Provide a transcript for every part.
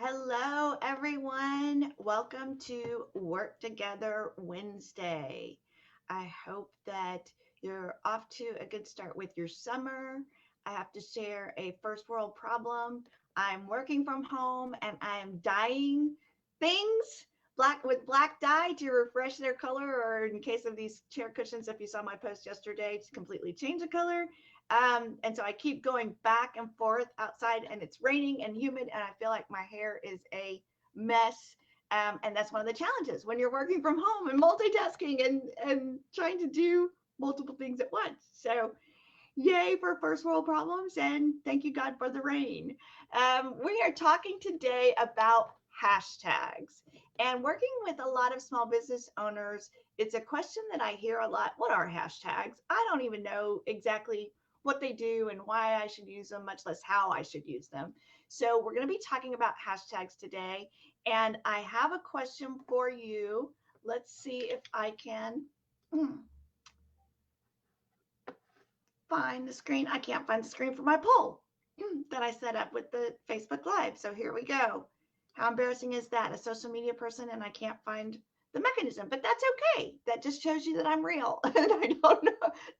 Hello, everyone. Welcome to Work Together Wednesday. I hope that you're off to a good start with your summer. I have to share a first world problem. I'm working from home and I am dyeing things black with black dye to refresh their color, or in case of these chair cushions, if you saw my post yesterday, to completely change the color. And so I keep going back and forth outside, and it's raining and humid, and I feel like my hair is a mess. And that's one of the challenges when you're working from home and multitasking and trying to do multiple things at once. So, yay for first world problems, and thank you, God, for the rain. We are talking today about hashtags. And working with a lot of small business owners, it's a question that I hear a lot. What are hashtags? I don't even know exactly what they do and why I should use them, much less how I should use them. So, we're going to be talking about hashtags today. And I have a question for you. Let's see if I can find the screen. I can't find the screen for my poll that I set up with the Facebook Live. So here we go. How embarrassing is that? A social media person and I can't find the mechanism, but that's okay. That just shows you that I'm real and I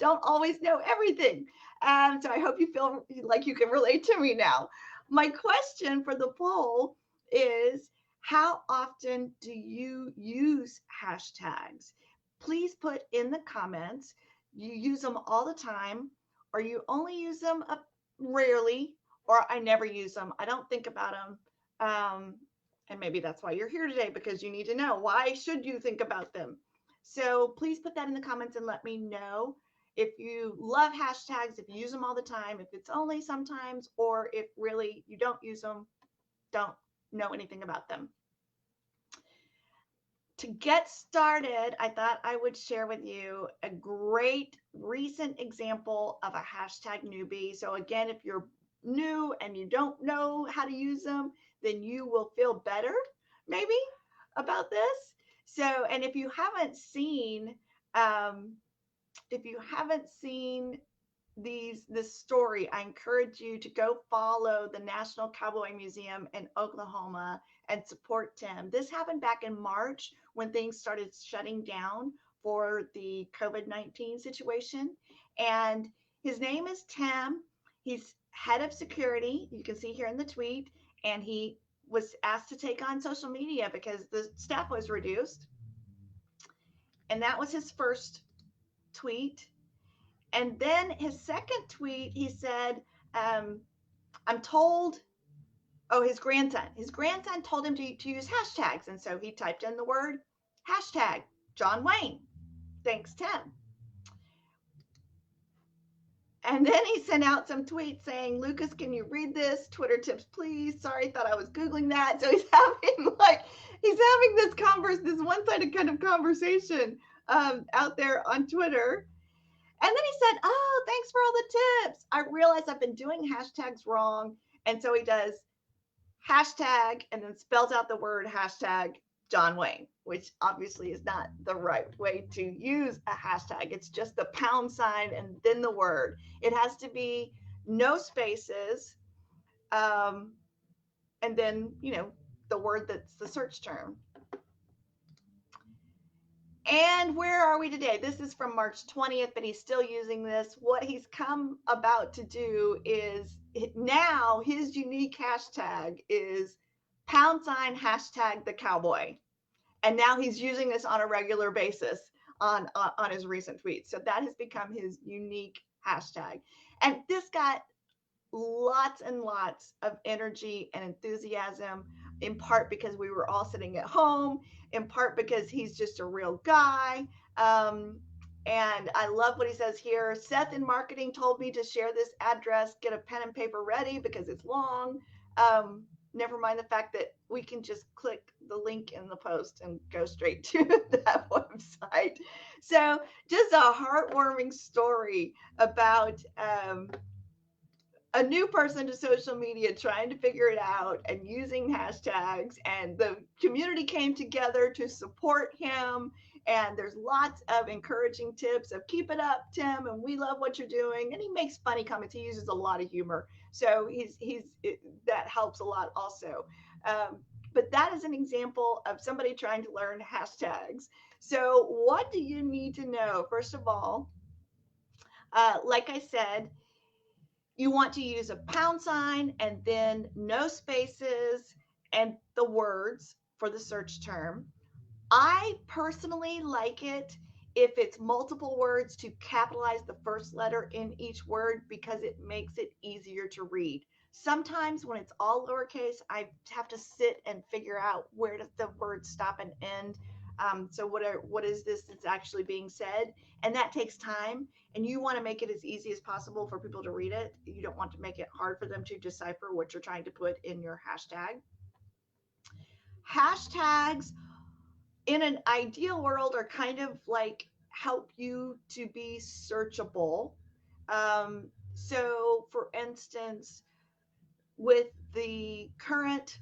don't always know everything. So I hope you feel like you can relate to me now. My question for the poll is, how often do you use hashtags? Please put in the comments. You use them all the time, or you only use them rarely, or I never use them. I don't think about them. And maybe that's why you're here today, because you need to know, why should you think about them? So please put that in the comments and let me know if you love hashtags, if you use them all the time, if it's only sometimes, or if really you don't use them, don't know anything about them. To get started, I thought I would share with you a great recent example of a hashtag newbie. So, again, if you're new and you don't know how to use them, then you will feel better maybe about this. So, and um, if you haven't seen this story, I encourage you to go follow the National Cowboy Museum in Oklahoma and support Tim. This happened back in March when things started shutting down for the COVID-19 situation. And his name is Tim. He's head of security. You can see here in the tweet. And he was asked to take on social media because the staff was reduced. And that was his first tweet. And then his second tweet, he said, um, I'm told, oh, his grandson told him to use hashtags. And so he typed in the word hashtag John Wayne. Thanks, Tim. And then he sent out some tweets saying, Lucas, can you read this? Twitter tips, please. Sorry, thought I was Googling that. So he's having this one-sided kind of conversation out there on Twitter. And then he said, oh, thanks for all the tips. I realize I've been doing hashtags wrong. And so he does hashtag and then spells out the word hashtag John Wayne, which obviously is not the right way to use a hashtag. It's just the pound sign and then the word. It has to be no spaces, um, and then, the word that's the search term. And where are we today? This is from March 20th, but he's still using this. What he's come about to do is now his unique hashtag is pound sign hashtag the cowboy. And now he's using this on a regular basis on his recent tweets. So that has become his unique hashtag. And this got lots and lots of energy and enthusiasm, in part because we were all sitting at home, in part because he's just a real guy. And I love what he says here. Seth in marketing told me to share this address, get a pen and paper ready because it's long. Never mind the fact that we can just click the link in the post and go straight to that website. So, just a heartwarming story about a new person to social media trying to figure it out and using hashtags, and the community came together to support him. And there's lots of encouraging tips of keep it up, Tim, and we love what you're doing. And he makes funny comments. He uses a lot of humor, so that helps a lot also. Um, but that is an example of somebody trying to learn hashtags. So, what do you need to know? First of all, like I said, you want to use a pound sign and then no spaces and the words for the search term. I personally like it if it's multiple words to capitalize the first letter in each word because it makes it easier to read. Sometimes when it's all lowercase, I have to sit and figure out where does the word stop and end. So what is this that's actually being said? And that takes time. And you want to make it as easy as possible for people to read it. You don't want to make it hard for them to decipher what you're trying to put in your hashtag. Hashtags in an ideal world are kind of like help you to be searchable. So, for instance, with the current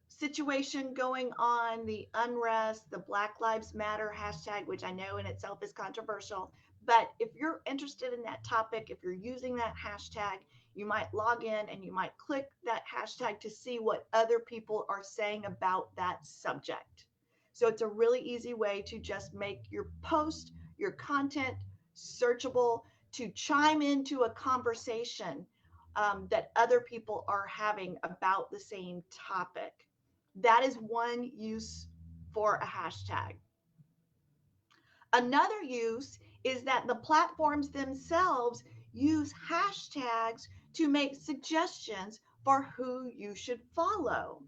situation going on, the unrest, the Black Lives Matter hashtag, which I know in itself is controversial. But if you're interested in that topic, if you're using that hashtag, you might log in and you might click that hashtag to see what other people are saying about that subject. So it's a really easy way to just make your post, your content searchable, to chime into a conversation that other people are having about the same topic. That is one use for a hashtag. Another use is that the platforms themselves use hashtags to make suggestions for who you should follow.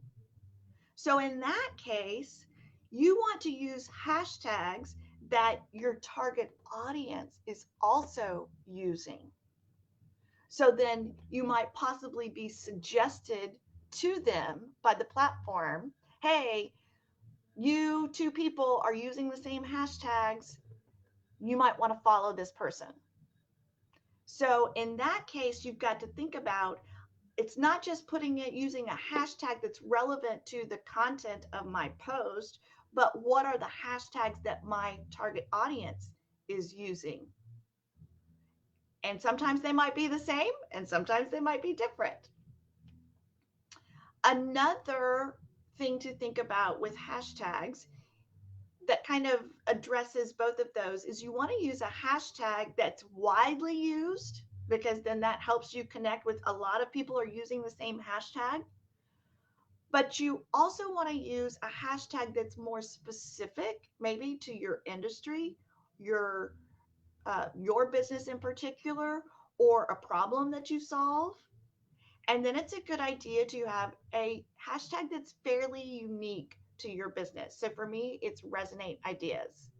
So in that case, you want to use hashtags that your target audience is also using. So then you might possibly be suggested to them by the platform, hey, you two people are using the same hashtags. You might want to follow this person. So in that case, you've got to think about it's not just putting it using a hashtag that's relevant to the content of my post, but what are the hashtags that my target audience is using? And sometimes they might be the same and sometimes they might be different. Another thing to think about with hashtags that kind of addresses both of those is you want to use a hashtag that's widely used because then that helps you connect with a lot of people are using the same hashtag. But you also want to use a hashtag that's more specific, maybe to your industry, your your business in particular, or a problem that you solve. And then it's a good idea to have a hashtag that's fairly unique to your business. So for me, it's Resonate Ideas.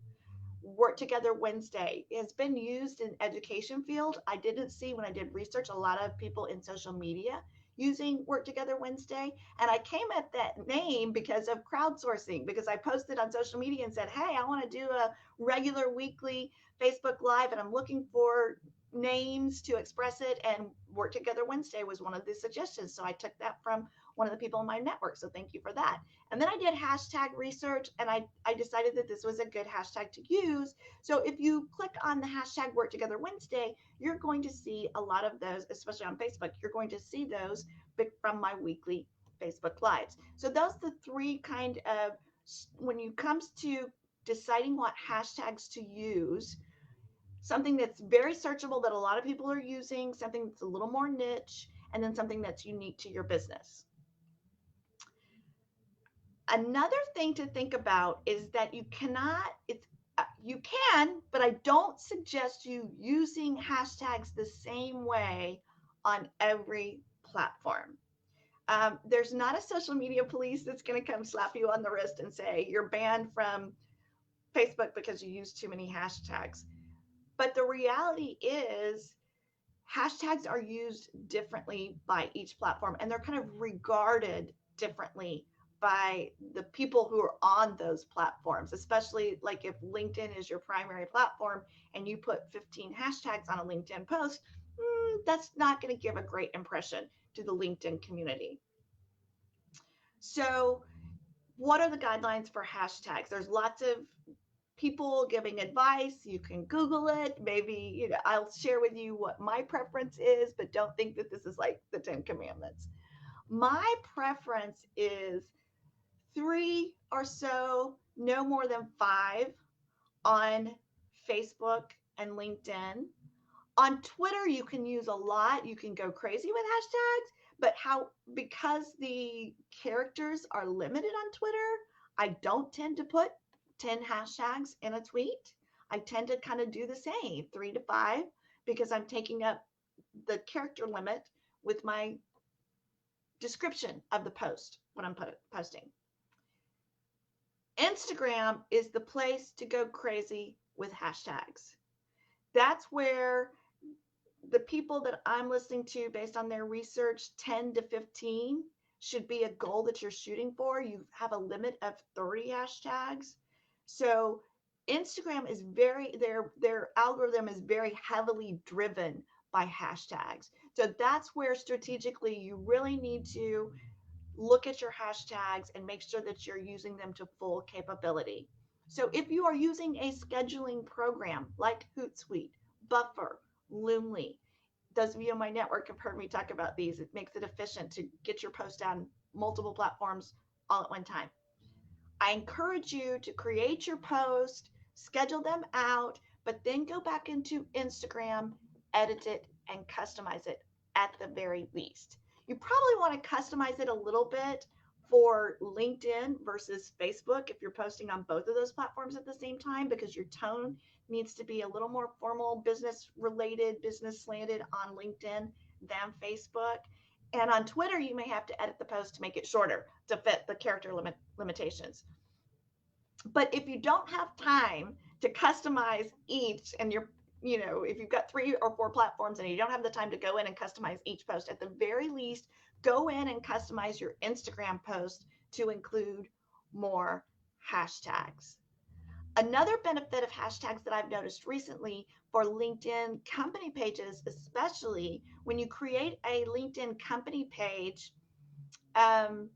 Work Together Wednesday has been used in education field. I didn't see when I did research a lot of people in social media using Work Together Wednesday. And I came at that name because of crowdsourcing, because I posted on social media and said, hey, I want to do a regular weekly Facebook Live and I'm looking for names to express it. And Work Together Wednesday was one of the suggestions. So I took that from one of the people in my network. So thank you for that. And then I did hashtag research and I decided that this was a good hashtag to use. So if you click on the hashtag Work Together Wednesday, you're going to see a lot of those, especially on Facebook. You're going to see those from my weekly Facebook Lives. So those are the three kind of, when it comes to deciding what hashtags to use, something that's very searchable that a lot of people are using, something that's a little more niche, and then something that's unique to your business. Another thing to think about is that you cannot, it's, you can, but I don't suggest you using hashtags the same way on every platform. There's not a social media police that's going to come slap you on the wrist and say you're banned from Facebook because you use too many hashtags. But the reality is, hashtags are used differently by each platform and they're kind of regarded differently by the people who are on those platforms, especially like if LinkedIn is your primary platform and you put 15 hashtags on a LinkedIn post, that's not going to give a great impression to the LinkedIn community. So, what are the guidelines for hashtags? There's lots of people giving advice. You can Google it. Maybe, I'll share with you what my preference is, but don't think that this is like the 10 Commandments. My preference is three or so, no more than five on Facebook and LinkedIn. On Twitter, you can use a lot. You can go crazy with hashtags, but because the characters are limited on Twitter, I don't tend to put 10 hashtags in a tweet. I tend to kind of do the same, 3 to 5, because I'm taking up the character limit with my description of the post when I'm posting. Instagram is the place to go crazy with hashtags. That's where the people that I'm listening to, based on their research, 10 to 15 should be a goal that you're shooting for. You have a limit of 30 hashtags. So Instagram is their algorithm is very heavily driven by hashtags. So that's where strategically you really need to look at your hashtags and make sure that you're using them to full capability. So if you are using a scheduling program like Hootsuite, Buffer, Loomly, those of you on my network have heard me talk about these. It makes it efficient to get your post on multiple platforms all at one time. I encourage you to create your post, schedule them out, but then go back into Instagram, edit it, and customize it at the very least. You probably want to customize it a little bit for LinkedIn versus Facebook if you're posting on both of those platforms at the same time, because your tone needs to be a little more formal, business related, business slanted on LinkedIn than Facebook. And on Twitter, you may have to edit the post to make it shorter to fit the character limitations. But if you don't have time to customize each, and if you've got 3 or 4 platforms and you don't have the time to go in and customize each post, at the very least, go in and customize your Instagram post to include more hashtags. Another benefit of hashtags that I've noticed recently for LinkedIn company pages, especially when you create a LinkedIn company page, um,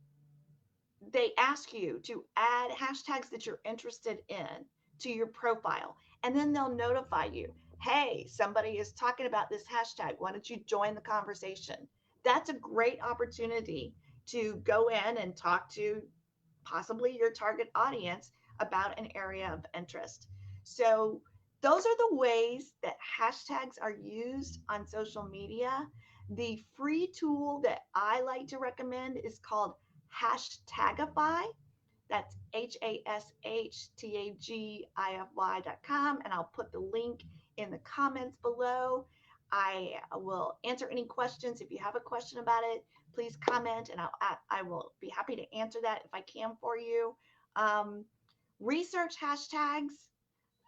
they ask you to add hashtags that you're interested in to your profile, and then they'll notify you, hey, somebody is talking about this hashtag, why don't you join the conversation? That's a great opportunity to go in and talk to possibly your target audience about an area of interest. So those are the ways that hashtags are used on social media. The free tool that I like to recommend is called Hashtagify. That's HASHTAGIFY.com. And I'll put the link in the comments below. I will answer any questions. If you have a question about it, please comment, and I will be happy to answer that if I can for you. Research hashtags,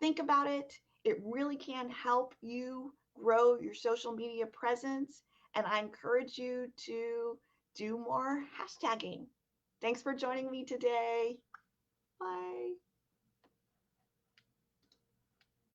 think about it. It really can help you grow your social media presence. And I encourage you to do more hashtagging. Thanks for joining me today. Bye.